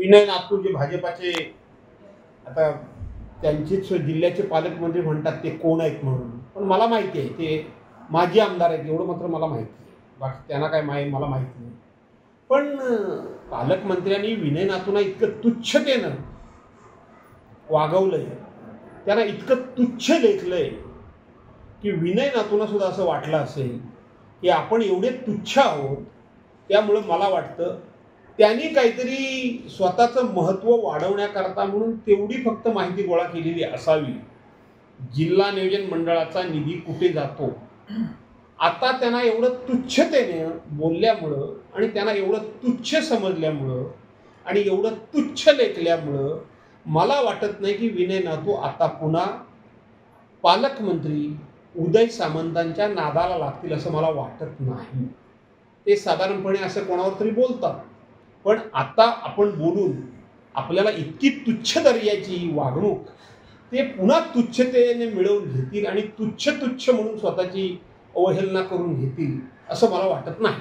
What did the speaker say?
विनय नातू जे भाजपाचे आता त्यांचेच जिल्ह्याचे पालकमंत्री म्हणतात ते कोण आहेत म्हणून, पण मला माहिती आहे ते माजी आमदार आहेत, एवढं मात्र मला माहिती आहे. बाकी त्यांना काय मला माहिती नाही. पण पालकमंत्र्यांनी विनय नातूंना इतकं तुच्छतेनं वागवलंय, त्यांना इतकं तुच्छ लेखलंय की विनय नातूंना सुद्धा असं वाटलं असेल की आपण एवढे तुच्छ आहोत. त्यामुळं मला वाटतं त्यांनी काहीतरी स्वतःचं महत्त्व वाढवण्याकरता म्हणून तेवढी फक्त माहिती गोळा केलेली असावी. जिल्हा नियोजन मंडळाचा निधी कुठे जातो, आता त्यांना एवढं तुच्छतेने बोलल्यामुळं आणि त्यांना एवढं तुच्छ समजल्यामुळं आणि एवढं तुच्छ लेखल्यामुळं मला वाटत नाही की विनय नातू आता पुन्हा पालकमंत्री उदय सामंतांच्या नादाला लागतील असं मला वाटत नाही. ते साधारणपणे असं कोणावर तरी बोलतात, पण आता आपण बोलून आपल्याला इतकी तुच्छ दर्जाची वागणूक ते पुन्हा तुच्छतेने मिळवून घेतील आणि तुच्छ म्हणून स्वतःची अवहेलना करून घेतील असं मला वाटत नाही.